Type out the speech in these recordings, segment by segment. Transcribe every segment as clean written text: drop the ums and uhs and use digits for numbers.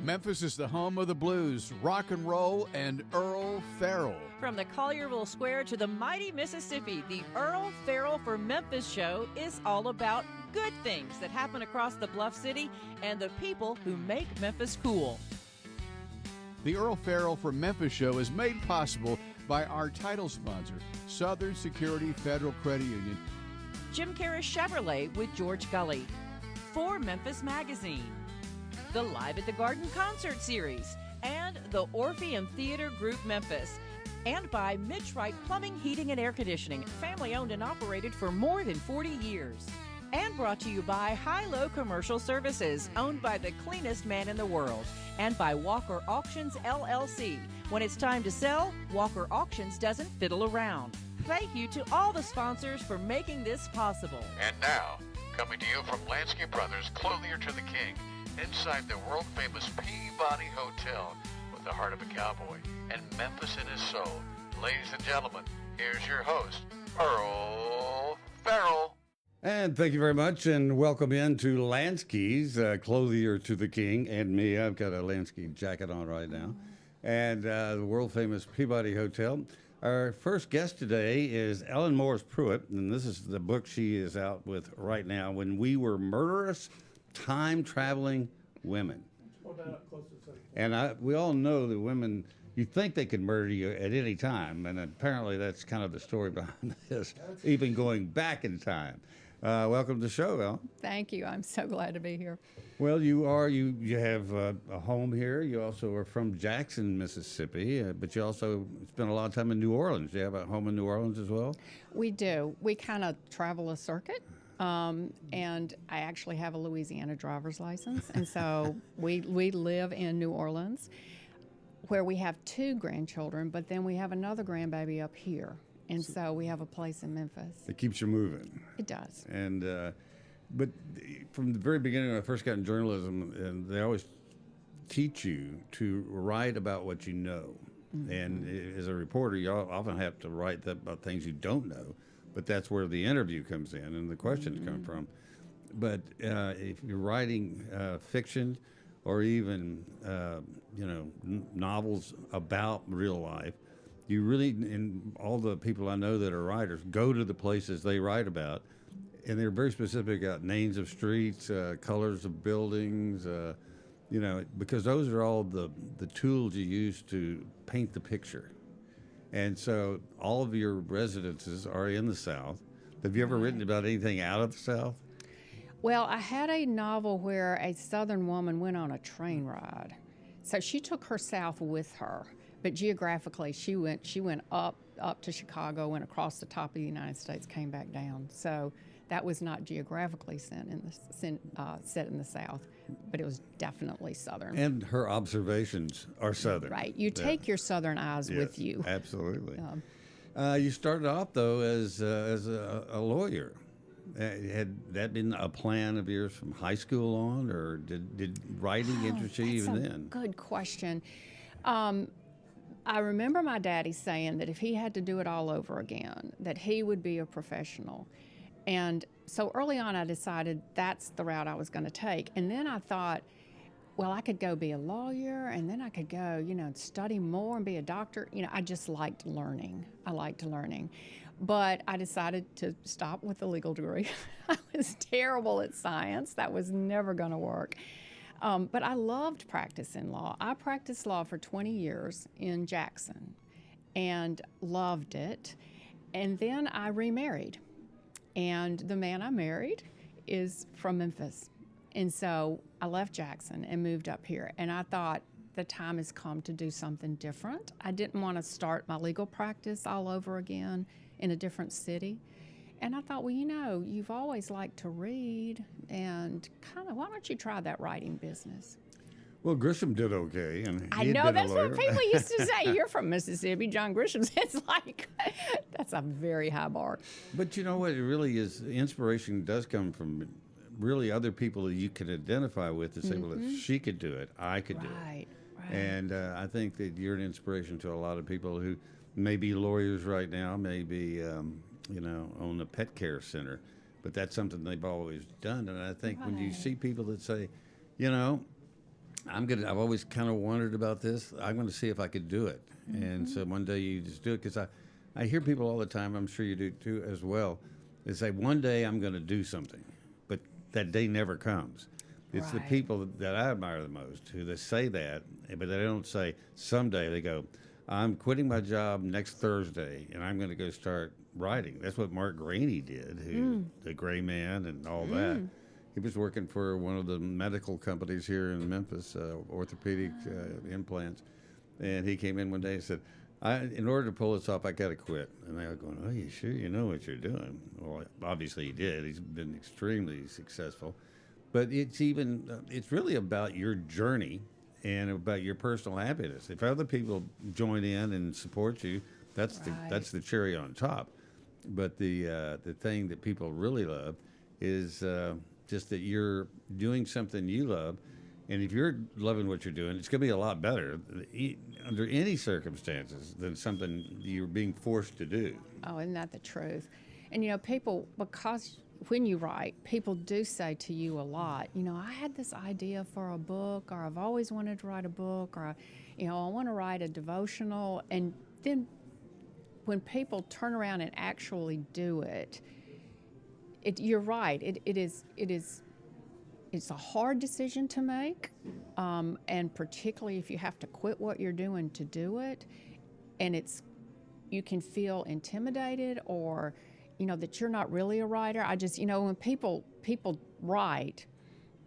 Memphis is the home of the blues, rock and roll, and Earle Farrell. From the Collierville Square to the mighty Mississippi, the Earle Farrell for Memphis Show is all about good things that happen across the Bluff City and the people who make Memphis cool. The Earle Farrell for Memphis Show is made possible by our title sponsor, Southern Security Federal Credit Union, Jim Karras Chevrolet with George Gully, For Memphis Magazine, the Live at the Garden concert series, and the Orpheum Theater Group Memphis, and by Mitch Wright Plumbing, Heating, and Air Conditioning, family owned and operated for more than 40 years. And brought to you by High-Low Commercial Services, owned by the cleanest man in the world, and by Walker Auctions, LLC. When it's time to sell, Walker Auctions doesn't fiddle around. Thank you to all the sponsors for making this possible. And now, coming to you from Lansky Brothers, Clothier to the King, inside the world-famous Peabody Hotel with the heart of a cowboy and Memphis in his soul. Ladies and gentlemen, here's your host, Earle Farrell. And thank you very much, and welcome in to Lansky's, Clothier to the King, and me. I've got a Lansky jacket on right now, and the world-famous Peabody Hotel. Our first guest today is Ellen Morris Prewitt, and this is the book she is out with right now, When We Were Murderous, Time-Traveling Women. And we all know that women, you think they can murder you at any time, and apparently that's kind of the story behind this, even going back in time. Welcome to the show, Ellen. Thank you. I'm so glad to be here. Well, you have a home here. You also are from Jackson, Mississippi, but you also spent a lot of time in New Orleans. Do you have a home in New Orleans as well? We do. We kind of travel a circuit. And I actually have a Louisiana driver's license. And so we live in New Orleans, where we have 2 grandchildren, but then we have another grandbaby up here. And so we have a place in Memphis. It keeps you moving. It does. And but from the very beginning, when I first got in journalism, and they always teach you to write about what you know. Mm-hmm. And as a reporter, you often have to write about things you don't know. But that's where the interview comes in and the questions Mm-hmm. come from. But if you're writing fiction or even novels about real life, you really, and all the people I know that are writers, go to the places they write about, and they're very specific about names of streets, colors of buildings, because those are all the tools you use to paint the picture. And so all of your residences are in the South. Have you ever written about anything out of the South? Well, I had a novel where a Southern woman went on a train ride. So she took her South with her, but geographically she went up to Chicago, went across the top of the United States, came back down. So that was not geographically set in the South, but it was definitely Southern. And her observations are Southern. Right. You take your Southern eyes with you. Absolutely. You started off, though, as a lawyer. Had that been a plan of yours from high school on, or did writing interest you even then? Good question. I remember my daddy saying that if he had to do it all over again, that he would be a professional. And so early on, I decided that's the route I was going to take. And then I thought, well, I could go be a lawyer, and then I could go, study more and be a doctor. I just liked learning. I liked learning. But I decided to stop with the legal degree. I was terrible at science. That was never going to work. But I loved practicing law. I practiced law for 20 years in Jackson and loved it. And then I remarried. And the man I married is from Memphis. And so I left Jackson and moved up here. And I thought the time has come to do something different. I didn't want to start my legal practice all over again in a different city. And I thought, well, you've always liked to read, and why don't you try that writing business? Well, Grisham did okay. And I know, that's what people used to say. You're from Mississippi, John Grisham's. It's like, that's a very high bar. But you know what? It really is, inspiration does come from really other people that you can identify with to say, well, if she could do it, I could do it. Right. And I think that you're an inspiration to a lot of people who may be lawyers right now, maybe, own a pet care center. But that's something they've always done. And I think when you see people that say, I've always kind of wondered about this. I'm going to see if I could do it. And so one day you just do it, because I hear people all the time, I'm sure you do too as well, they say, one day I'm going to do something, but that day never comes. It's the Right. people that I admire the most who they say that, but they don't say someday. They go, I'm quitting my job next Thursday, and I'm going to go start writing. That's what Mark Graney did, who the Gray Man and all that. He was working for one of the medical companies here in Memphis, orthopedic implants, and he came in one day and said, in order to pull this off, I got to quit. And they were going, oh, you sure you know what you're doing? Well, obviously he did. He's been extremely successful. But it's really about your journey and about your personal happiness. If other people join in and support you, that's the cherry on top. But the thing that people really love is just that you're doing something you love. And if you're loving what you're doing, it's going to be a lot better under any circumstances than something you're being forced to do. Oh, isn't that the truth? And, people, because when you write, people do say to you a lot, I had this idea for a book, or I've always wanted to write a book, or, I want to write a devotional. And then when people turn around and actually do it, you're right. It's a hard decision to make, and particularly if you have to quit what you're doing to do it, and you can feel intimidated, or that you're not really a writer. I just when people write,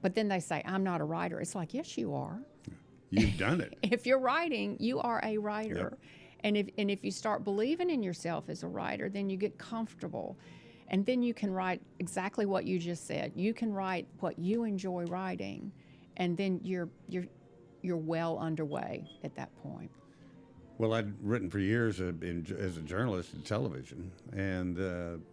but then they say I'm not a writer. It's like, yes, you are. You've done it. If you're writing, you are a writer. Yep. And if you start believing in yourself as a writer, then you get comfortable. And then you can write exactly what you just said. You can write what you enjoy writing, and then you're well underway at that point. Well, I'd written for years as a journalist in television, and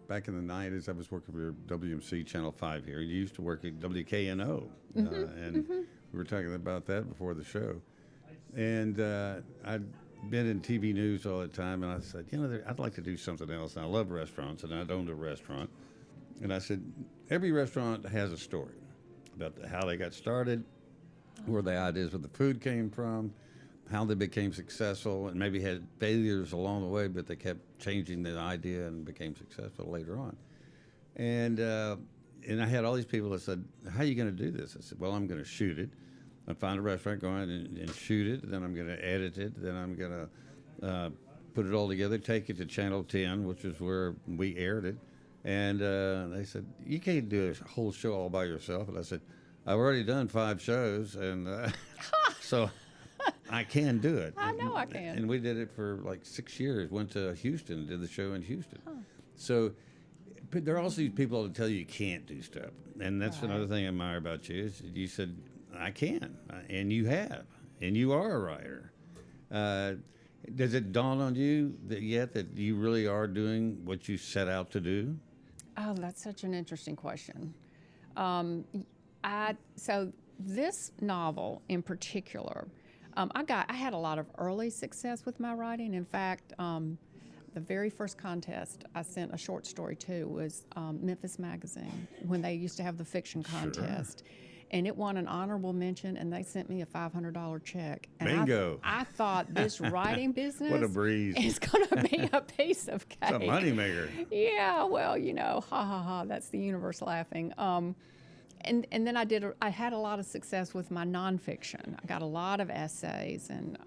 back in the 90s, I was working for WMC Channel 5 here. You used to work at WKNO, and we were talking about that before the show. And I'd been in TV news all the time, and I said, I'd like to do something else. And I love restaurants, and I'd owned a restaurant. And I said, every restaurant has a story about how they got started, where the ideas where the food came from, how they became successful, and maybe had failures along the way, but they kept changing the idea and became successful later on. And I had all these people that said, how are you going to do this? I said, well, I'm going to shoot it. I find a restaurant, go in and shoot it, then I'm going to edit it, then I'm going to put it all together, take it to Channel 10, which is where we aired it. And they said, you can't do a whole show all by yourself. And I said, I've already done 5 shows, and so I can do it. I know I can. And we did it for like 6 years. Went to Houston and did the show in Houston. So but there are also these people that tell you can't do stuff. And that's another thing I admire about you is you said, I can, and you have, and you are a writer. Does it dawn on you that you really are doing what you set out to do? Oh, that's such an interesting question. So this novel in particular, I had a lot of early success with my writing. In fact, the very first contest I sent a short story to was Memphis Magazine, when they used to have the fiction contest. Sure. And it won an honorable mention, and they sent me a $500 check. And Bingo! I thought this writing business what a breeze. is going to be a piece of cake. It's a moneymaker. Yeah, well, ha ha ha. That's the universe laughing. And then I had a lot of success with my nonfiction. I got a lot of essays, and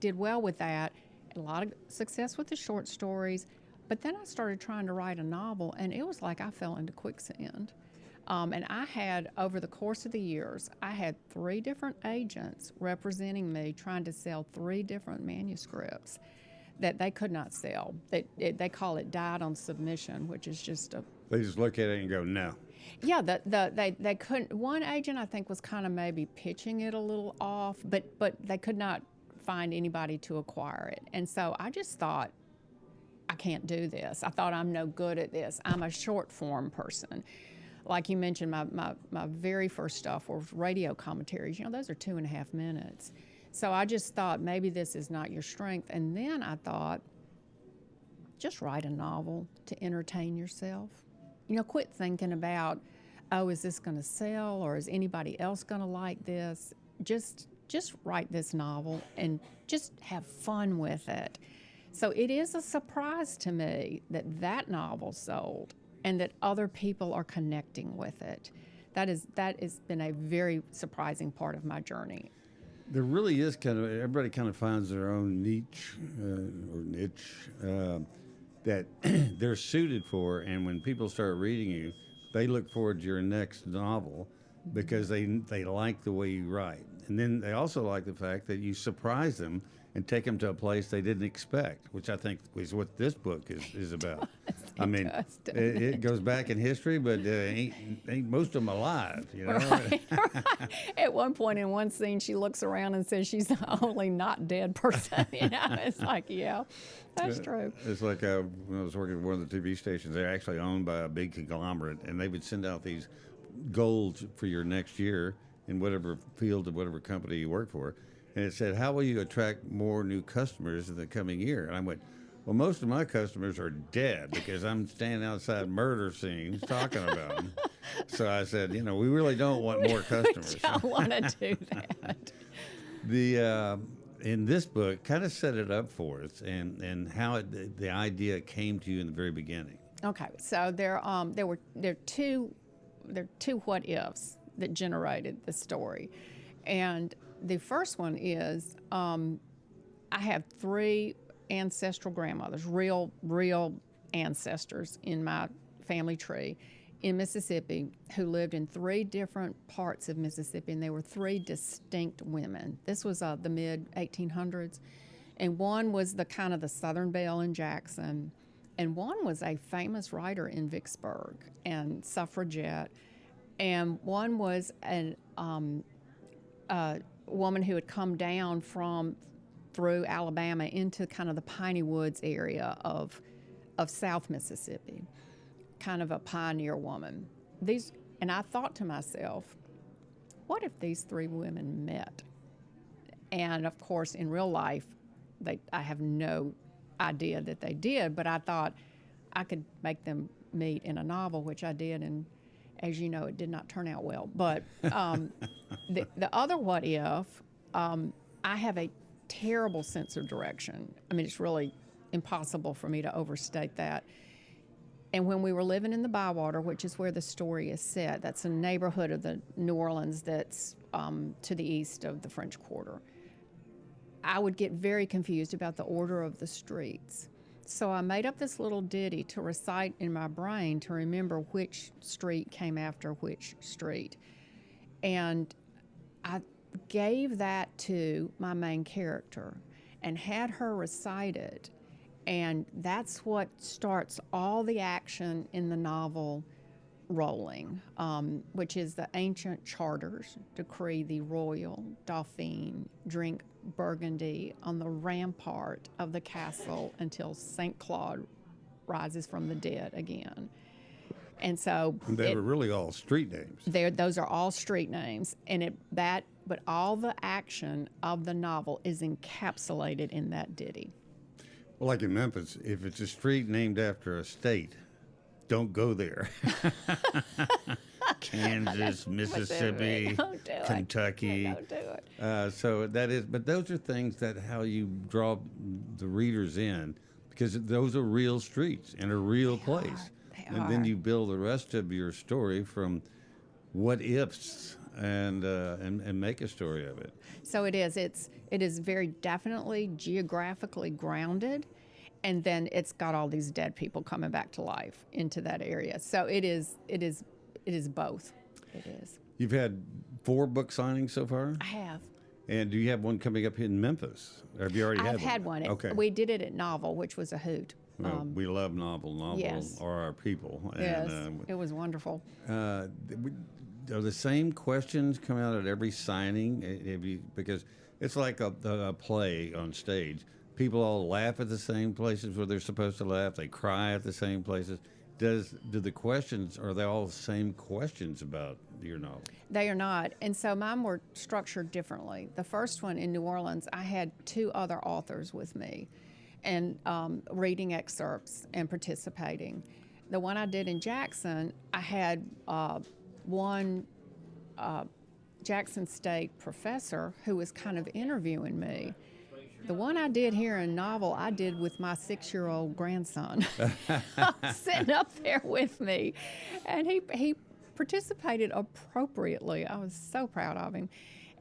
did well with that. A lot of success with the short stories. But then I started trying to write a novel, and it was like I fell into quicksand. And I had, over the course of the years, I had 3 different agents representing me, trying to sell 3 different manuscripts that they could not sell. They call it died on submission, which is just They just look at it and go, no. Yeah, they couldn't. One agent, I think, was kind of maybe pitching it a little off, but they could not find anybody to acquire it. And so I just thought, I can't do this. I thought, I'm no good at this. I'm a short form person. Like you mentioned, my very first stuff was radio commentaries. Those are 2.5 minutes. So I just thought, maybe this is not your strength. And then I thought, just write a novel to entertain yourself. Quit thinking about, oh, is this going to sell, or is anybody else going to like this? Just write this novel and just have fun with it. So it is a surprise to me that novel sold and that other people are connecting with it. That has been a very surprising part of my journey. There really is everybody kind of finds their own niche that they're suited for, and when people start reading you, they look forward to your next novel because they like the way you write. And then they also like the fact that you surprise them and take them to a place they didn't expect, which I think is what this book is about. It goes back in history, but ain't most of them alive, you know? Right. At one point in one scene, she looks around and says she's the only not dead person. You know, it's like, yeah, that's true. It's like when I was working at one of the TV stations, they're actually owned by a big conglomerate, and they would send out these goals for your next year in whatever field of whatever company you work for. And it said, how will you attract more new customers in the coming year? And I went, well, most of my customers are dead because I'm standing outside murder scenes talking about them. So I said, we really don't want more customers. We don't want to do that. In this book, kind of set it up for us and how the idea came to you in the very beginning. Okay, so there are two what ifs that generated the story, and the first one is I have 3 ancestral grandmothers, real ancestors in my family tree in Mississippi who lived in 3 different parts of Mississippi, and they were 3 distinct women. This was the mid-1800s, and one was the kind of the Southern Belle in Jackson, and one was a famous writer in Vicksburg and suffragette, and one was a woman who had come down through Alabama into kind of the Piney Woods area of South Mississippi, kind of a pioneer woman. And I thought to myself, what if these 3 women met? And of course, in real life, I have no idea that they did, but I thought I could make them meet in a novel, which I did, and as you know, it did not turn out well. But the other what if, I have a terrible sense of direction. I mean, it's really impossible for me to overstate that. And when we were living in the Bywater, which is where the story is set, that's a neighborhood of the New Orleans that's to the east of the French Quarter, I would get very confused about the order of the streets. So I made up this little ditty to recite in my brain to remember which street came after which street. And I gave that to my main character and had her recite it. And that's what starts all the action in the novel rolling, which is the ancient charters decree the royal Dauphine drink Burgundy on the rampart of the castle until St. Claude rises from the dead again. And so they were really all street names. Those are all street names, but all the action of the novel is encapsulated in that ditty. Well, like in Memphis, if it's a street named after a state, don't go there. Kansas, Mississippi, Kentucky. Don't do it. So that is, but those are things that how you draw the readers in, because those are real streets in a real place. And then you build the rest of your story from what ifs and make a story of it. So it is. It is very definitely geographically grounded, and then it's got all these dead people coming back to life into that area. So it is both. It is. You've had 4 book signings so far? I have. And do you have one coming up in Memphis? Or have you already had one? I've had one. Okay. We did it at Novel, which was a hoot. Well, we love Novel. Yes. Are our people. Yes, and, it was wonderful. Are the same questions come out at every signing? Because it's like a play on stage. People all laugh at the same places where they're supposed to laugh. They cry at the same places. Do the questions, are they all the same questions about your novel? They are not. And so mine were structured differently. The first one in New Orleans, I had 2 other authors with me and reading excerpts and participating. The one I did in Jackson, I had one Jackson State professor who was kind of interviewing me. The one I did here in novel, I did with my 6-year-old grandson sitting up there with me. And he participated appropriately. I was so proud of him.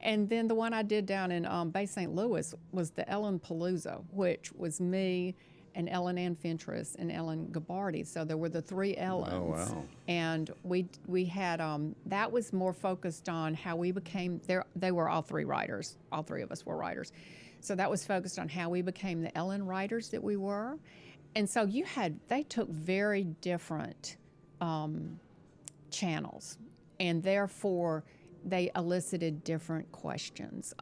And then the one I did down in Bay St. Louis was the Ellen Palooza, which was me and Ellen Ann Fentress and Ellen Gabarty. So there were the 3 Ellens. Oh, wow. And we had, that was more focused on how we became, they were all 3 writers. All 3 of us were writers. So that was focused on how we became the Ellen writers that we were. And so they took very different channels, and therefore they elicited different questions.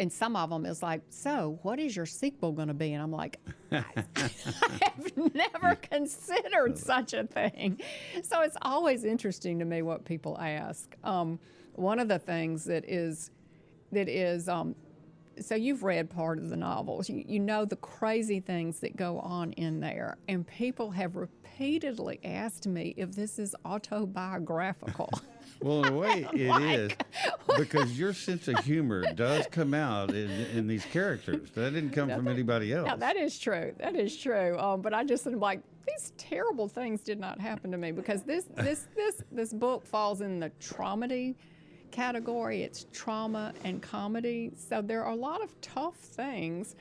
And some of them is like, so what is your sequel going to be? And I'm like, I have never considered such a thing. So it's always interesting to me what people ask. One of the things that is, so you've read part of the novels. You know the crazy things that go on in there. And people have repeatedly asked me if this is autobiographical. Well, in a way, it is, because your sense of humor does come out in these characters. That didn't come from anybody else. Now, that is true. That is true. But I just am like, these terrible things did not happen to me, because this book falls in the traumedy category. It's trauma and comedy. So there are a lot of tough things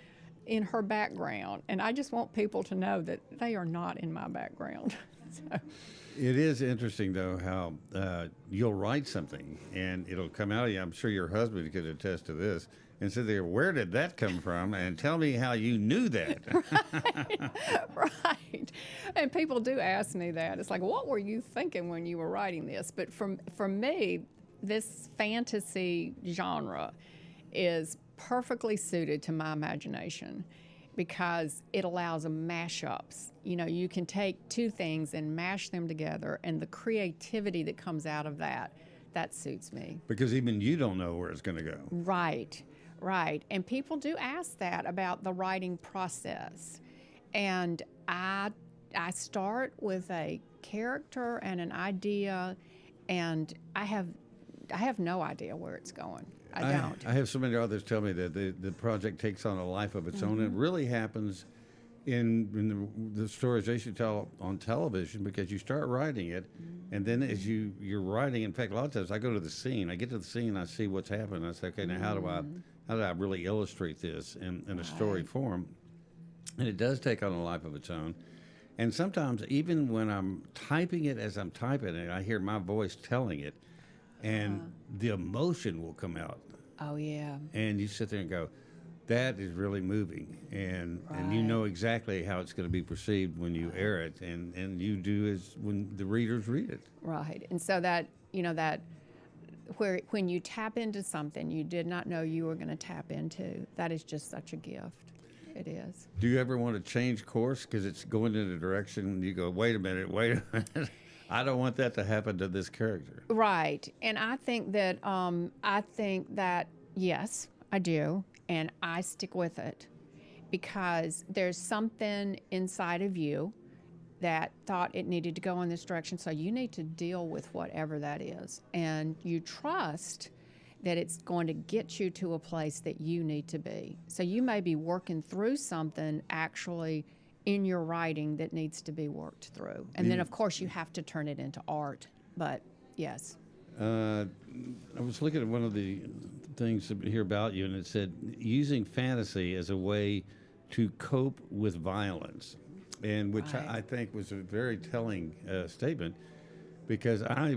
in her background, and I just want people to know that they are not in my background. So. It is interesting, though, how you'll write something and it'll come out of you. I'm sure your husband could attest to this. And sit there, where did that come from? And tell me how you knew that. Right. And people do ask me that. It's like, what were you thinking when you were writing this? But for me, this fantasy genre is perfectly suited to my imagination, because it allows mashups. You know, you can take 2 things and mash them together, and the creativity that comes out of that suits me. Because even you don't know where it's going to go. Right, right. And people do ask that about the writing process. And I start with a character and an idea, and I have no idea where it's going. I don't. I have so many others tell me that the project takes on a life of its own. It really happens in the stories they should tell on television, because you start writing it, and then as you're writing, in fact, a lot of times I go to the scene. I get to the scene, and I see what's happening. I say, okay, now how do I really illustrate this in a story form? And it does take on a life of its own. And sometimes, even when I'm typing it, as I'm typing it, I hear my voice telling it, and the emotion will come out. Oh, yeah. And you sit there and go, that is really moving. And you know exactly how it's going to be perceived when you air it, and you do as when the readers read it. Right. And so that, you know, that when you tap into something you did not know you were going to tap into, that is just such a gift. It is. Do you ever want to change course because it's going in a direction you go, wait a minute. I don't want that to happen to this character. Right. And I think that yes, I do. And I stick with it because there's something inside of you that thought it needed to go in this direction. So you need to deal with whatever that is. And you trust that it's going to get you to a place that you need to be. So you may be working through something actually in your writing that needs to be worked through. And then, of course, you have to turn it into art. But, yes. I was looking at one of the things here about you, and it said, using fantasy as a way to cope with violence, and which I think was a very telling statement, because I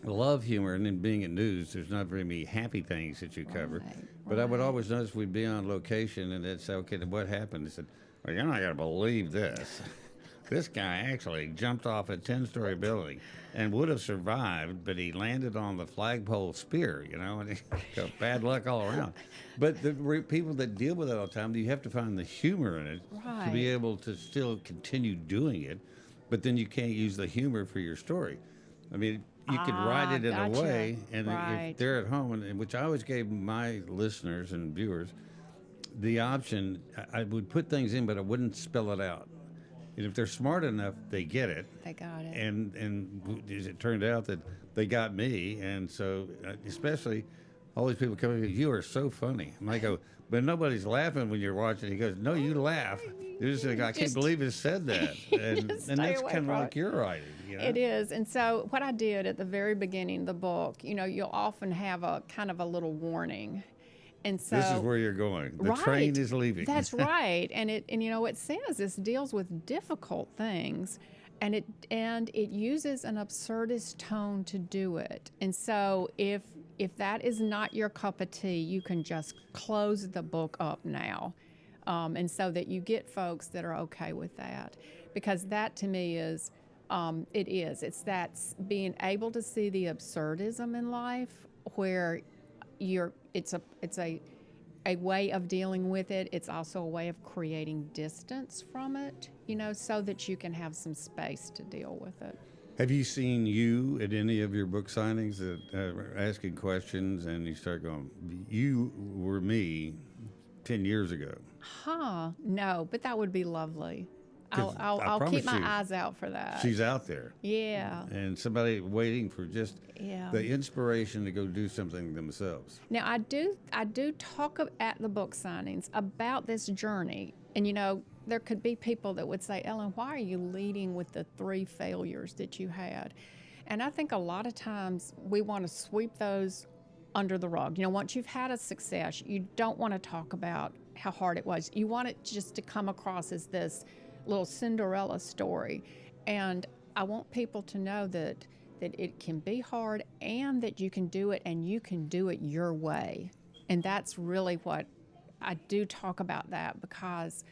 love humor, and in being in news, there's not very many happy things that you cover. But I would always notice we'd be on location, and they'd say, okay, then what happened? They said, well, you're not going to believe this. This guy actually jumped off a 10-story building and would have survived, but he landed on the flagpole spear, you know, and he got bad luck all around. But the people that deal with it all the time, you have to find the humor in it to be able to still continue doing it, but then you can't use the humor for your story. I mean, you could write it in a way, and if they're at home, and which I always gave my listeners and viewers the option, I would put things in, but I wouldn't spell it out. And if they're smart enough, they get it. They got it. And it turned out that they got me. And so, especially all these people coming, you are so funny. And I go, but nobody's laughing when you're watching. He goes, no, you laugh. You're just like, I can't believe it said that. And that's kind of like your writing. You know? It is. And so what I did at the very beginning of the book, you'll often have a kind of a little warning. And so this is where you're going. The train is leaving. That's right. And it says this deals with difficult things, and it uses an absurdist tone to do it. And so if that is not your cup of tea, you can just close the book up now. And so that you get folks that are okay with that, because that to me is, it's that being able to see the absurdism in life, where it's a way of dealing with it. It's also a way of creating distance from it, so that you can have some space to deal with it. Have you seen you at any of your book signings that are asking questions and you start going, you were me 10 years ago? No, but that would be lovely. 'Cause I'll keep my eyes out for that. She's out there. Yeah. And somebody waiting for just the inspiration to go do something themselves. Now, I do talk at the book signings about this journey. And, there could be people that would say, Ellen, why are you leading with the 3 failures that you had? And I think a lot of times we want to sweep those under the rug. Once you've had a success, you don't want to talk about how hard it was. You want it just to come across as this little Cinderella story. And I want people to know that it can be hard and that you can do it, and you can do it your way. And that's really what I do talk about, that because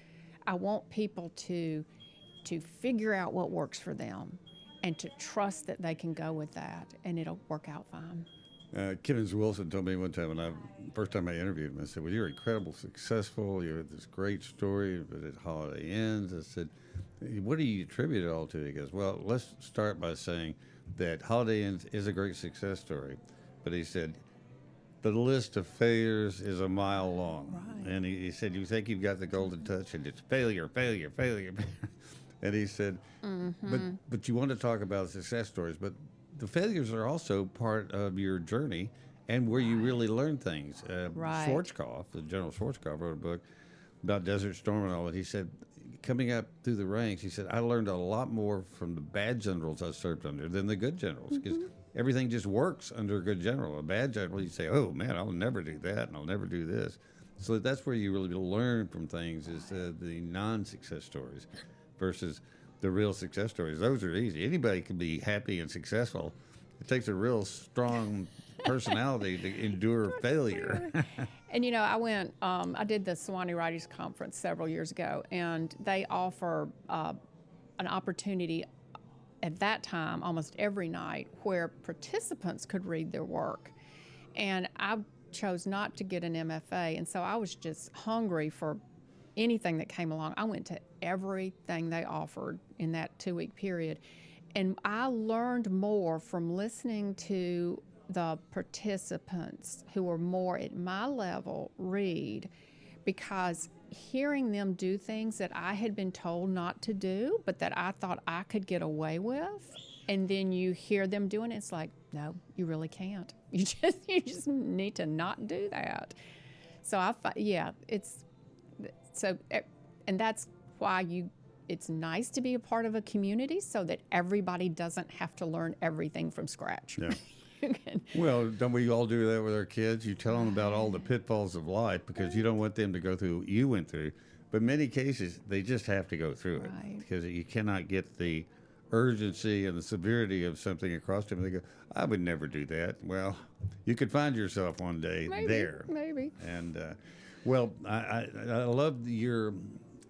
I want people to figure out what works for them and to trust that they can go with that and it'll work out fine. Kenneth Wilson told me one time first time I interviewed him, I said, well, you're incredibly successful. You have this great story, but it holiday ends. I said, what do you attribute it all to? He goes, well, let's start by saying that Holiday Ends is a great success story. But he said, the list of failures is a mile long. Right. And he said, you think you've got the golden touch, and it's failure, failure, failure. And he said, but you want to talk about success stories, but the failures are also part of your journey and where you really learn things. Schwarzkopf, General Schwarzkopf, wrote a book about Desert Storm and all that. He said, coming up through the ranks, he said, I learned a lot more from the bad generals I served under than the good generals, because everything just works under a good general. A bad general, you say, oh, man, I'll never do that, and I'll never do this. So that's where you really learn from things, is the non-success stories versus the real success stories. Those are easy. Anybody can be happy and successful. It takes a real strong personality to endure failure. And I did the Sewanee Writers Conference several years ago, and they offer an opportunity at that time almost every night where participants could read their work. And I chose not to get an MFA, and so I was just hungry for anything that came along. I went to everything they offered in that 2-week period. And I learned more from listening to the participants who were more at my level read, because hearing them do things that I had been told not to do, but that I thought I could get away with, and then you hear them doing it, it's like, no, you really can't. You just need to not do that. So and that's why it's nice to be a part of a community, so that everybody doesn't have to learn everything from scratch. Yeah. Well, don't we all do that with our kids? You tell them about all the pitfalls of life because you don't want them to go through what you went through. But in many cases, they just have to go through it, because you cannot get the urgency and the severity of something across them. They go, I would never do that. Well, you could find yourself one day there. Maybe. And, I love your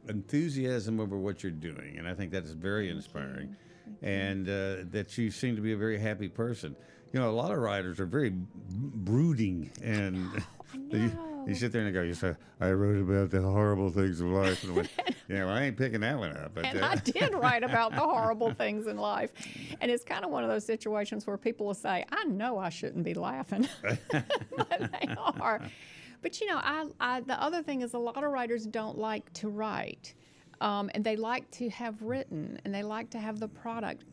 enthusiasm over what you're doing, and I think that is very inspiring. And that you seem to be a very happy person. A lot of writers are very brooding, and you sit there and go, you say, I wrote about the horrible things of life. And I went, I ain't picking that one up. But, and I did write about the horrible things in life. And it's kind of one of those situations where people will say, I know I shouldn't be laughing, but they are. But, the other thing is a lot of writers don't like to write. And they like to have written, and they like to have the product.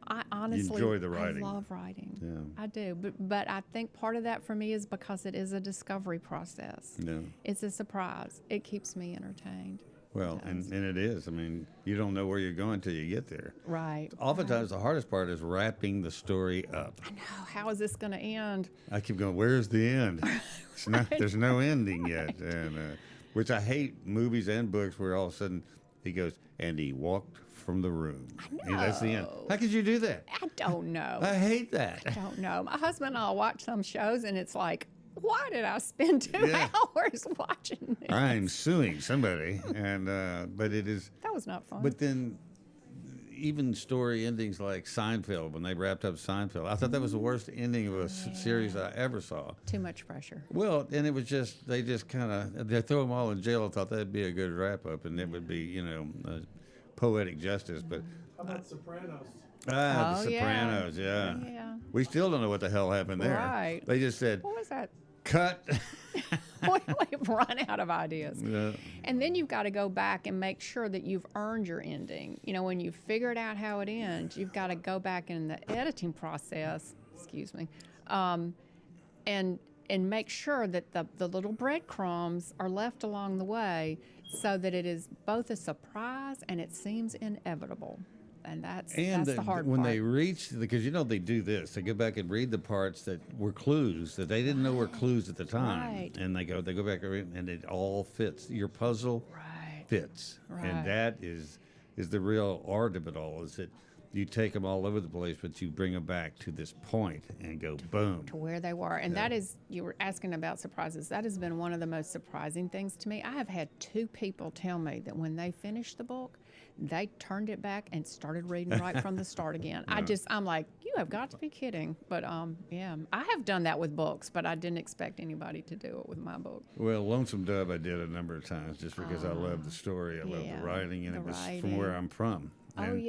I honestly enjoy the writing. I love writing. Yeah. I do. But I think part of that for me is because it is a discovery process. Yeah. It's a surprise. It keeps me entertained. Well, and it is. I mean, you don't know where you're going till you get there. Right. Oftentimes, the hardest part is wrapping the story up. I know. How is this going to end? I keep going, where's the end? It's not, there's no ending yet. And which I hate movies and books where all of a sudden he goes, and he walked from the room. I know. And that's the end. How could you do that? I don't know. I hate that. I don't know. My husband and I'll watch some shows, and it's like, why did I spend 2 hours watching this? I'm suing somebody. And but it is. That was not fun. But then even story endings like Seinfeld, when they wrapped up Seinfeld, I thought that was the worst ending of a series I ever saw. Too much pressure. Well, and it was just, they just kind of, they throw them all in jail. I thought that'd be a good wrap up, and it would be, you know, poetic justice. But how about Sopranos? The Sopranos, yeah. We still don't know what the hell happened there. Right. They just said, What was that? cut. We've run out of ideas. Yeah. And then you've got to go back and make sure that you've earned your ending. You know, when you've figured out how it ends, you've got to go back in the editing process, and make sure that the little breadcrumbs are left along the way so that it is both a surprise and it seems inevitable. And that's the hard part. When they reach, because you know they do this, they go back and read the parts that were clues that they didn't know were clues at the time, Right. and they go back and it all fits. Your puzzle fits, and that is the real art of it all. Is that you take them all over the place, but you bring them back to this point and go boom to where they were. And that is, you were asking about surprises. That has been one of the most surprising things to me. I have had 2 people tell me that when they finished the book, they turned it back and started reading right from the start again. I'm like, you have got to be kidding. But yeah, I have done that with books, but I didn't expect anybody to do it with my book. Well, Lonesome Dove I did a number of times just because I love the story, I love the writing, and it was from where I'm from. And,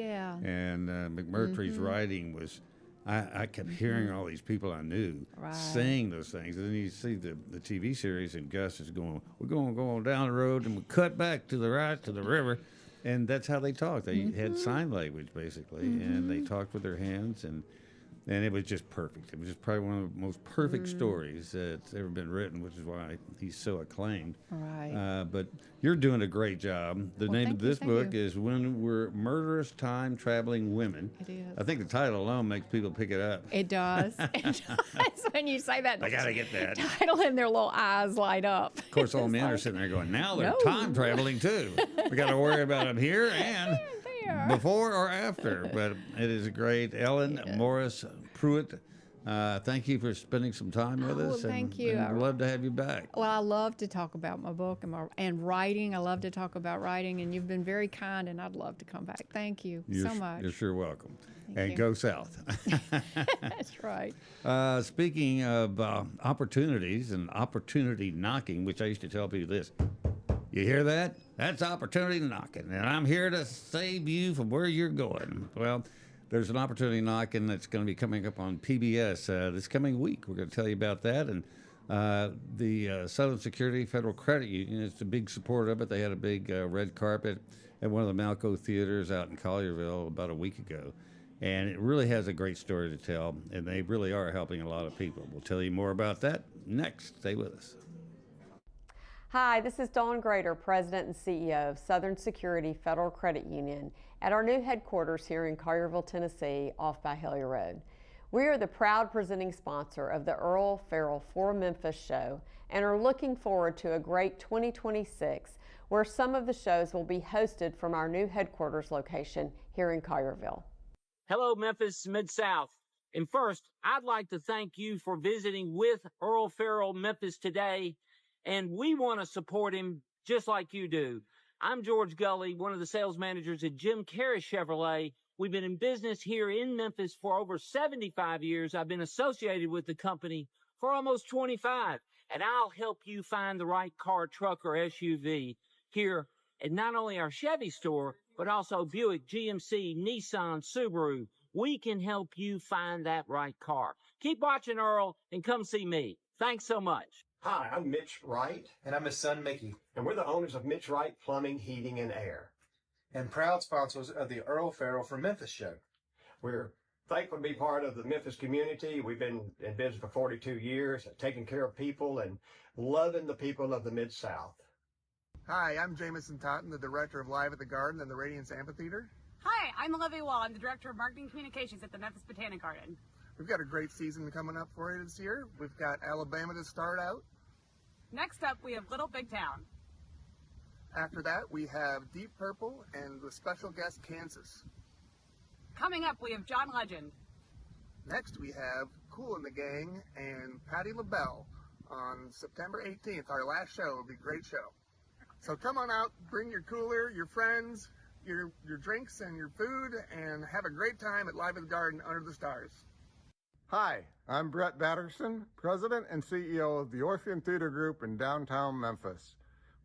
and McMurtry's writing was, I kept hearing all these people I knew saying those things. And then you see the TV series, and Gus is going, we're going to go on down the road, and we cut back to the right to the river. And that's how they talked. They had sign language, basically, and they talked with their hands, and it was just perfect. It was just probably one of the most perfect stories that's ever been written, which is why he's so acclaimed. Right. But you're doing a great job. The name of this book you. is When We're Murderous Time Traveling Women. It is. I think the title alone makes people pick it up. It does. It does. When you say that I got to get that. title, and their little eyes light up. Of course, all men are sitting there going, now they're time traveling too. We got to worry about them here and before or after. But it is great. Ellen Morris Prewitt, thank you for spending some time with us. Thank you. I'd love to have you back. Well, I love to talk about my book and writing. I love to talk about writing, and you've been very kind, and I'd love to come back. Thank you so much. You're sure welcome. Thank you. Go south. That's right. Speaking of opportunities and opportunity knocking, which I used to tell people this, you hear that? That's opportunity knocking, and I'm here to save you from where you're going. Well, there's an opportunity knocking that's going to be coming up on PBS this coming week. We're going to tell you about that. And the Southern Security Federal Credit Union is a big supporter of it. They had a big red carpet at one of the Malco theaters out in Collierville about a week ago. And it really has a great story to tell, and they really are helping a lot of people. We'll tell you more about that next. Stay with us. Hi, this is Dawn Grader, President and CEO of Southern Security Federal Credit Union at our new headquarters here in Collierville, Tennessee, off by Hellier Road. We are the proud presenting sponsor of the Earle Farrell for Memphis Show and are looking forward to a great 2026 where some of the shows will be hosted from our new headquarters location here in Collierville. Hello, Memphis Mid-South. And first, I'd like to thank you for visiting with Earle Farrell Memphis today. And we want to support him just like you do. I'm George Gully, one of the sales managers at Jim Carey Chevrolet. We've been in business here in Memphis for over 75 years. I've been associated with the company for almost 25. And I'll help you find the right car, truck, or SUV here at not only our Chevy store, but also Buick, GMC, Nissan, Subaru. We can help you find that right car. Keep watching, Earl, and come see me. Thanks so much. Hi, I'm Mitch Wright. And I'm his son, Mickey. And we're the owners of Mitch Wright Plumbing, Heating, and Air. and proud sponsors of the Earle Farrell for Memphis Show. We're thankful to be part of the Memphis community. We've been in business for 42 years, taking care of people and loving the people of the Mid-South. Hi, I'm Jamison Totten, the director of Live at the Garden and the Radiance Amphitheater. Hi, I'm Olivia Wall. I'm the director of marketing communications at the Memphis Botanic Garden. We've got a great season coming up for you this year. We've got Alabama to start out. Next up, we have Little Big Town. After that, we have Deep Purple and with special guest Kansas. Coming up, we have John Legend. Next, we have Kool and the Gang and Patti LaBelle on September 18th. Our last show will be a great show. So come on out, bring your cooler, your friends, your drinks and your food, and have a great time at Live at the Garden under the stars. Hi, I'm Brett Batterson, President and CEO of the Orpheum Theater Group in downtown Memphis.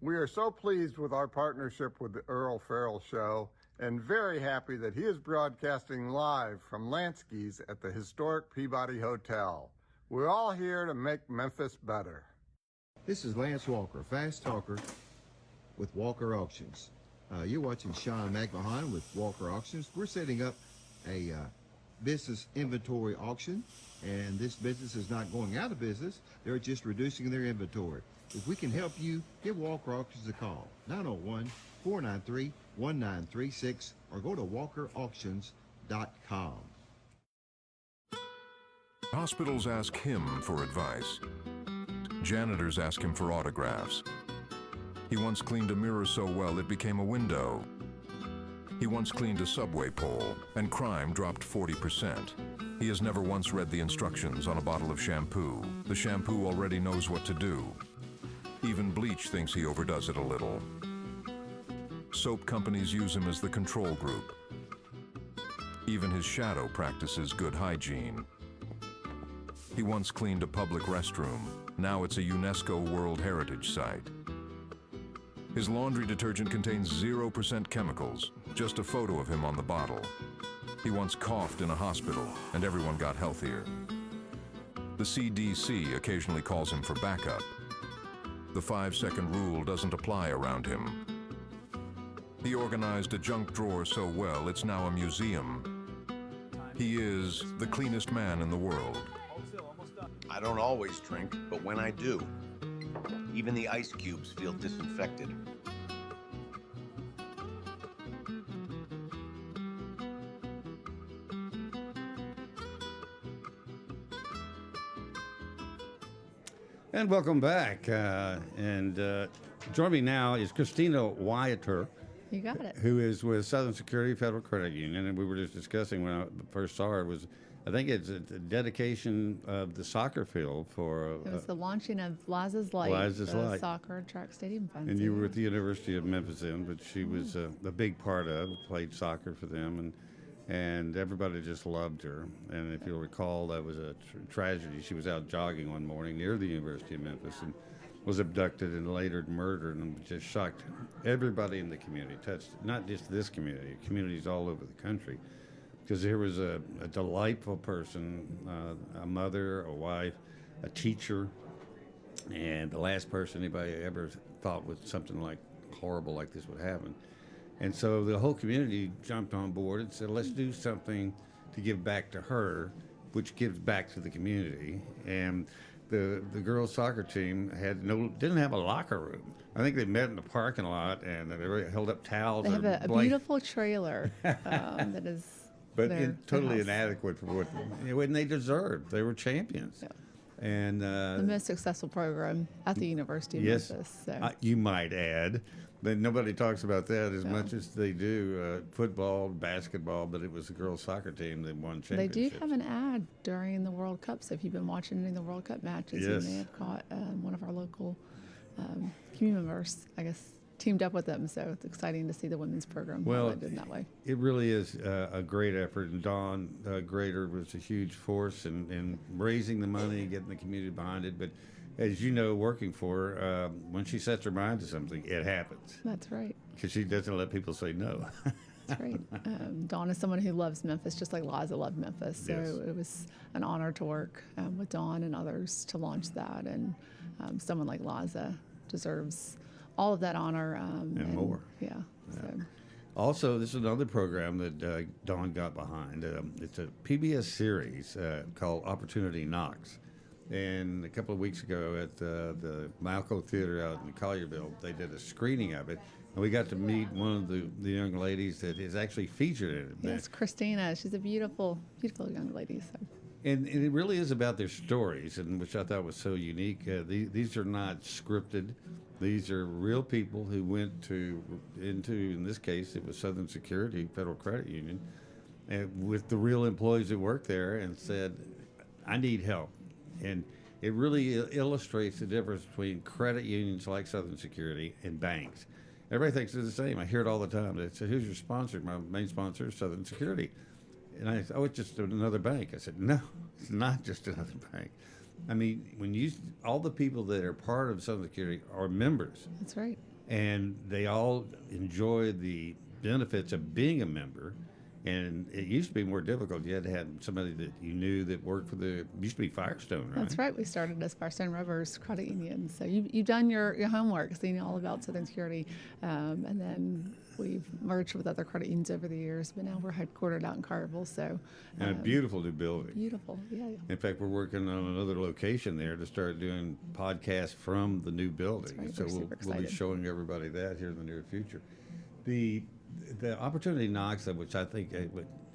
We are so pleased with our partnership with the Earle Farrell Show and very happy that he is broadcasting live from Lansky's at the historic Peabody Hotel. We're all here to make Memphis better. This is Lance Walker, Fast Talker with Walker Auctions. You're watching Sean McMahon with Walker Auctions. We're setting up a business inventory auction, and this business is not going out of business. They're just reducing their inventory. If we can help you, give Walker Auctions a call, 901-493-1936, or go to walkerauctions.com. Hospitals ask him for advice. Janitors ask him for autographs. He once cleaned a mirror so well it became a window. He once cleaned a subway pole, and crime dropped 40%. He has never once read the instructions on a bottle of shampoo. The shampoo already knows what to do. Even bleach thinks he overdoes it a little. Soap companies use him as the control group. Even his shadow practices good hygiene. He once cleaned a public restroom. Now it's a UNESCO World Heritage Site. His laundry detergent contains 0% chemicals, just a photo of him on the bottle. He once coughed in a hospital, and everyone got healthier. The CDC occasionally calls him for backup. The 5-second rule doesn't apply around him. He organized a junk drawer so well, it's now a museum. He is the cleanest man in the world. I don't always drink, but when I do, even the ice cubes feel disinfected. And welcome back. Joining me now is Christina Wiatr. You got it. Who is with Southern Security Federal Credit Union. And we were just discussing when I first saw her was, I think it's a dedication of the soccer field for... It was the launching of Liza's Light, the soccer track stadium fund. And you were at the University of Memphis then, but she was a big part of it, played soccer for them, and everybody just loved her. And if you'll recall, that was a tragedy. She was out jogging one morning near the University of Memphis and was abducted and later murdered, and just shocked everybody in the community, touched not just this community, communities all over the country. Because here was a delightful person, a mother, a wife, a teacher, and the last person anybody ever thought was something like horrible like this would happen. And so the whole community jumped on board and said, let's do something to give back to her, which gives back to the community. And the girls' soccer team didn't have a locker room. I think they met in the parking lot and they held up towels. They have a beautiful trailer that is... But totally inadequate for what they deserved. They were champions. Yeah. And the most successful program at the University of Memphis. So. You might add. But nobody talks about that as much as they do football, basketball, but it was the girls' soccer team that won championships. They do have an ad during the World Cup, so if you've been watching any of the World Cup matches, you may have caught one of our local community members, I guess, teamed up with them, so it's exciting to see the women's program highlighted in that way. It really is a great effort, and Dawn Grader was a huge force in raising the money, getting the community behind it, but as you know, working for her, when she sets her mind to something, it happens. That's right. Because she doesn't let people say no. That's right. Dawn is someone who loves Memphis, just like Liza loved Memphis, so it was an honor to work with Dawn and others to launch that, and someone like Liza deserves all of that honor. And more. Yeah. So. Also, this is another program that Dawn got behind. It's a PBS series called Opportunity Knocks. And a couple of weeks ago at the Malco Theater out in Collierville, they did a screening of it. And we got to meet one of the young ladies that is actually featured in it. Yes, Christina. She's a beautiful, beautiful young lady. So. And it really is about their stories, and which I thought was so unique. These are not scripted. These are real people who went into, in this case, it was Southern Security Federal Credit Union, and with the real employees that work there, and said, I need help. And it really illustrates the difference between credit unions like Southern Security and banks. Everybody thinks they're the same. I hear it all the time. They say, who's your sponsor? My main sponsor is Southern Security. And I said, oh, it's just another bank. I said, no, it's not just another bank. I mean, all the people that are part of Southern Security are members. That's right. And they all enjoy the benefits of being a member. And it used to be more difficult. You had to have somebody that you knew that worked for used to be Firestone, right? That's right. We started as Firestone Rubbers Credit Union. So you've done your homework, so you know all about Southern Security. And then we've merged with other credit unions over the years, but now we're headquartered out in Collierville. So, and a beautiful new building. Beautiful, yeah. In fact, we're working on another location there to start doing podcasts from the new building. Right. So we'll be showing everybody that here in the near future. The Opportunity Knocks, which I think,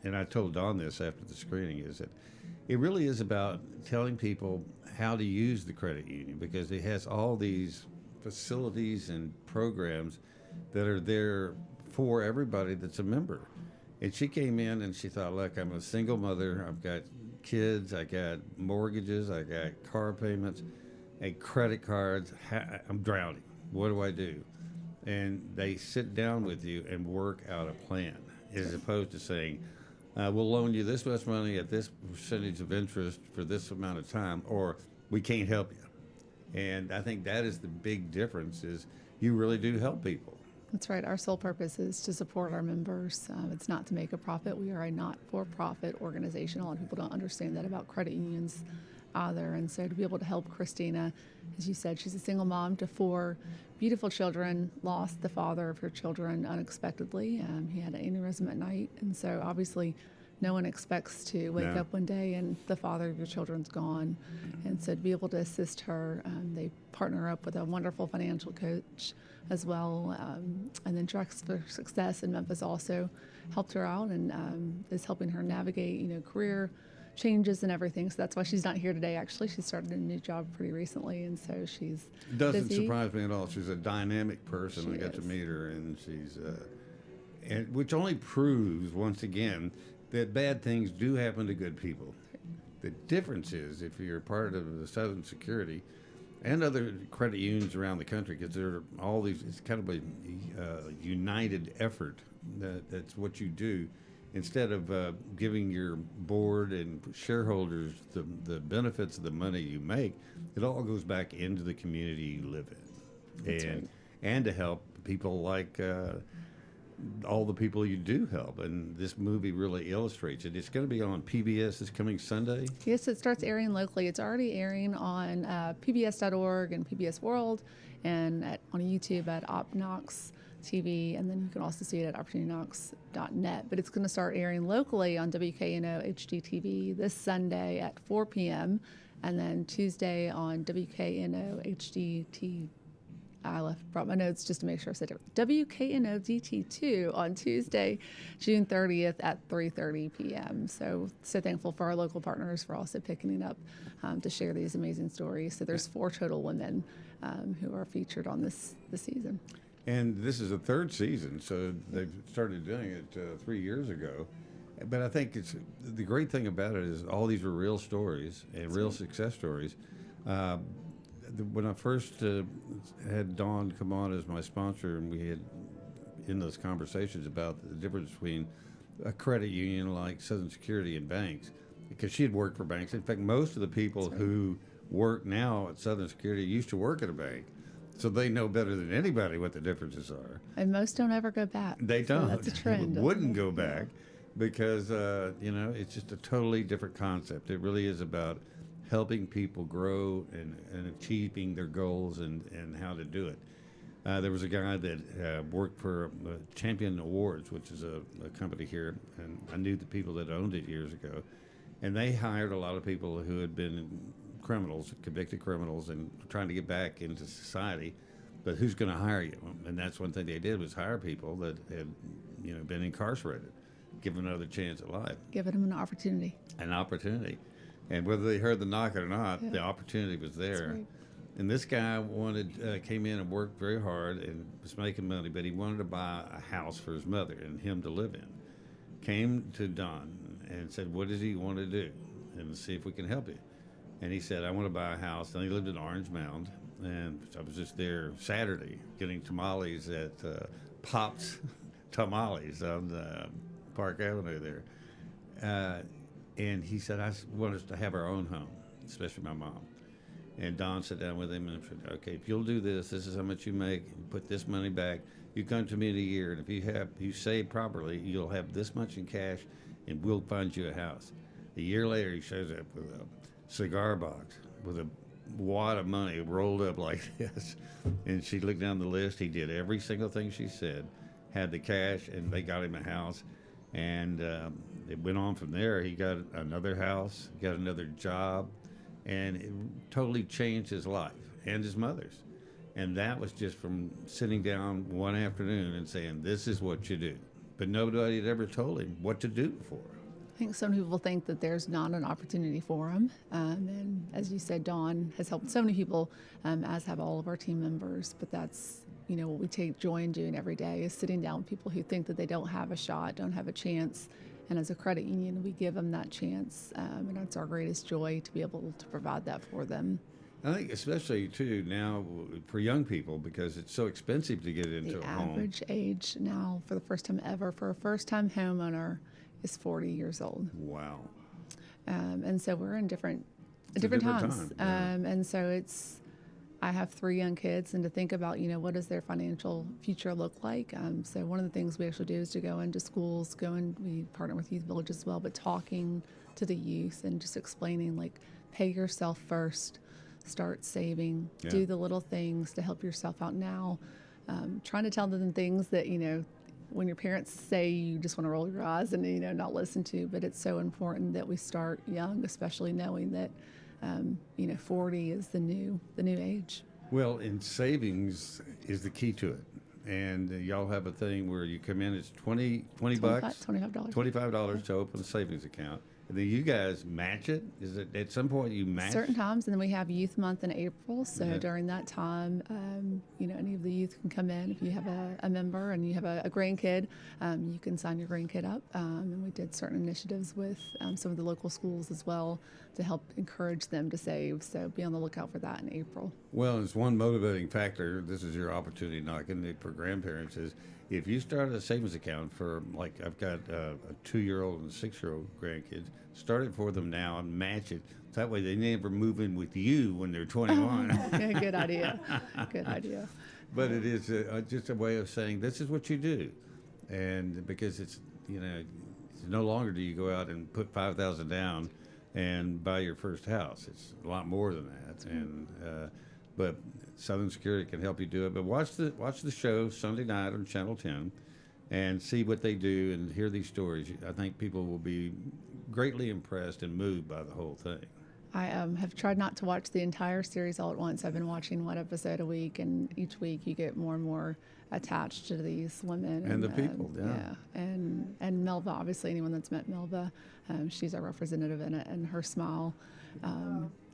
and I told Dawn this after the screening, is that it really is about telling people how to use the credit union, because it has all these facilities and programs that are there for everybody that's a member. And she came in and she thought, look, I'm a single mother. I've got kids. I got mortgages. I got car payments and credit cards. I'm drowning. What do I do? And they sit down with you and work out a plan, as opposed to saying, we'll loan you this much money at this percentage of interest for this amount of time, or we can't help you. And I think that is the big difference, is you really do help people. That's right. Our sole purpose is to support our members. It's not to make a profit. We are a not-for-profit organization. A lot of people don't understand that about credit unions either. And so to be able to help Christina, as you said, she's a single mom to 4 beautiful children, lost the father of her children unexpectedly. He had an aneurysm at night. And so obviously no one expects to wake up one day and the father of your children's gone. And so to be able to assist her, they partner up with a wonderful financial coach as well. And then Tracks for Success in Memphis also helped her out and is helping her navigate, career changes and everything. So that's why she's not here today. Actually, she started a new job pretty recently, and so she's doesn't busy. Surprise me at all. She's a dynamic person. I got to meet her, and she's and which only proves once again that bad things do happen to good people. The difference is if you're part of the Southern Security and other credit unions around the country, because there are all these, it's kind of a united effort. That's what you do. Instead of giving your board and shareholders the benefits of the money you make, it all goes back into the community you live in. And to help people like all the people you do help. And this movie really illustrates it. It's going to be on PBS this coming Sunday. Yes, it starts airing locally. It's already airing on pbs.org and PBS World, and on YouTube at OpKnox TV, and then you can also see it at opportunityknox.net. But it's going to start airing locally on WKNO HDTV this Sunday at 4 p.m. and then Tuesday on WKNO HDT. Brought my notes just to make sure I said it. WKNO DT2 on Tuesday, June 30th at 3:30 p.m. So thankful for our local partners for also picking it up to share these amazing stories. So there's 4 total women who are featured on this season. And this is the 3rd season, so they've started doing it 3 years ago. But I think it's the great thing about it is all these are real stories and real success stories. When I first had Dawn come on as my sponsor, and we had in those conversations about the difference between a credit union like Southern Security and banks, because she had worked for banks. In fact, most of the people who work now at Southern Security used to work at a bank. So they know better than anybody what the differences are. And most don't ever go back. They don't. So that's a trend. Wouldn't go back because, it's just a totally different concept. It really is about helping people grow and achieving their goals and how to do it. There was a guy that worked for Champion Awards, which is a company here, and I knew the people that owned it years ago. And they hired a lot of people who had been criminals, convicted criminals, and trying to get back into society. But who's going to hire you? And that's one thing they did, was hire people that had, been incarcerated, give them another chance at life. Giving them an opportunity. An opportunity. And whether they heard the knock or not, the opportunity was there. Right. And this guy came in and worked very hard and was making money, but he wanted to buy a house for his mother and him to live in. Came to Don and said, what does he want to do? And see if we can help you. And he said, I want to buy a house. And he lived in Orange Mound. And I was just there Saturday getting tamales at Pop's Tamales on Park Avenue there. And he said, I want us to have our own home, especially my mom. And Don sat down with him and said, okay, if you'll do this, this is how much you make, you put this money back, you come to me in a year, and if you save properly, you'll have this much in cash, and we'll find you a house. A year later, he shows up with a cigar box with a wad of money rolled up like this. And she looked down the list. He did every single thing she said, had the cash, and they got him a house. And it went on from there. He got another house, got another job, and it totally changed his life and his mother's. And that was just from sitting down one afternoon and saying, this is what you do. But nobody had ever told him what to do before. I think some people think that there's not an opportunity for them. And as you said, Dawn has helped so many people, as have all of our team members. But that's, what we take joy in doing every day, is sitting down with people who think that they don't have a shot, don't have a chance. And as a credit union, we give them that chance. And that's our greatest joy, to be able to provide that for them. I think especially, too, now for young people, because it's so expensive to get into a home. The average age now, for the first time ever, for a first-time homeowner, is 40 years old. Wow. And so we're in different different times. time, yeah. And so I have 3 young kids, and to think about, what does their financial future look like? So one of the things we actually do is to go into schools, we partner with Youth Village as well, but talking to the youth and just explaining, like, pay yourself first, start saving, do the little things to help yourself out now. Trying to tell them things that, when your parents say, you just want to roll your eyes and, not listen to, but it's so important that we start young, especially knowing that, 40 is the new age. Well, and savings is the key to it. And y'all have a thing where you come in, it's $20 bucks, $25 to open a savings account. And then you guys match it? Is it at some point you match? Certain times, and then we have Youth Month in April. So during that time, any of the youth can come in. If you have a member and you have a grandkid, you can sign your grandkid up. And we did certain initiatives with some of the local schools as well to help encourage them to save. So be on the lookout for that in April. Well, it's one motivating factor. This is your opportunity knocking it for grandparents is, if you start a savings account for, like, I've got a 2-year-old and a 6-year-old grandkids, start it for them now and match it. That way they never move in with you when they're 21. Okay, good idea. Good idea. But it is just a way of saying, this is what you do. And because it's no longer do you go out and put $5,000 down and buy your first house. It's a lot more than that. And but Southern Security can help you do it. But watch the show Sunday night on Channel 10 and see what they do and hear these stories. I think people will be greatly impressed and moved by the whole thing. I have tried not to watch the entire series all at once. I've been watching one episode a week, and each week you get more and more attached to these women. And the people, And Melva, obviously, anyone that's met Melva, she's our representative in it, and her smile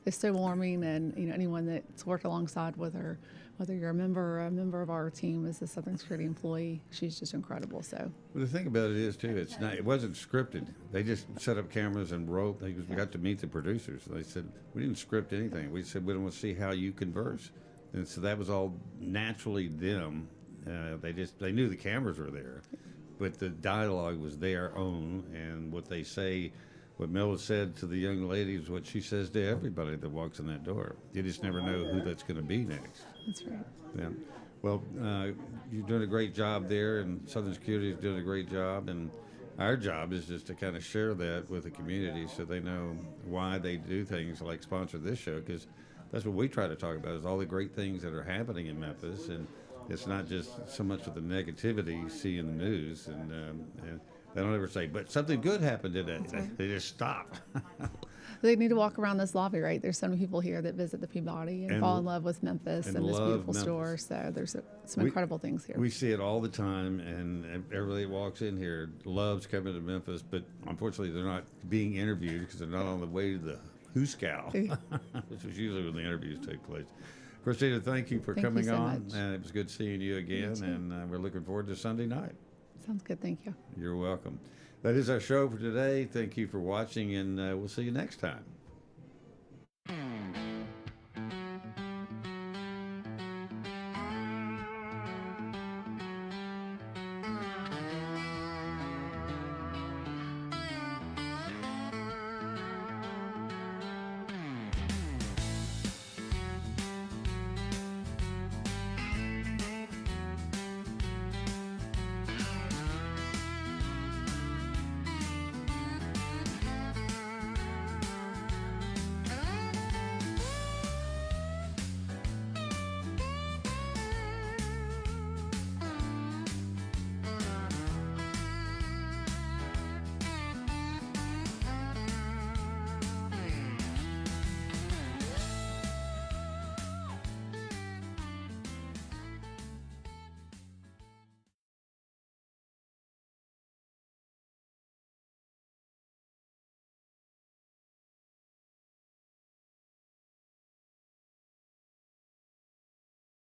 is so warming. And anyone that's worked alongside with her, whether you're a member or a member of our team as a Southern Security employee, she's just incredible. So the thing about it is too, it wasn't scripted. They just set up cameras and wrote. We got to meet the producers. They said, we didn't script anything. We said, we want to see how you converse. And so that was all naturally them. They knew the cameras were there, but the dialogue was their own, and what they say. What Mel said to the young lady is what she says to everybody that walks in that door. You just never know who that's going to be next. That's right. Yeah. Well, you're doing a great job there, and Southern Security is doing a great job, and our job is just to kind of share that with the community so they know why they do things like sponsor this show, because that's what we try to talk about is all the great things that are happening in Memphis, and it's not just so much of the negativity you see in the news, and they don't ever say, but something good happened today. Right. They just stop. They need to walk around this lobby, right? There's so many people here that visit the Peabody and fall in love with Memphis and this beautiful store. So there's some incredible things here. We see it all the time, and everybody that walks in here loves coming to Memphis, but unfortunately they're not being interviewed because they're not on the way to the Hooskow, which is usually when the interviews take place. Christina, thank you for coming on, and it was good seeing you again, and we're looking forward to Sunday night. Sounds good. Thank you. You're welcome. That is our show for today. Thank you for watching, and we'll see you next time.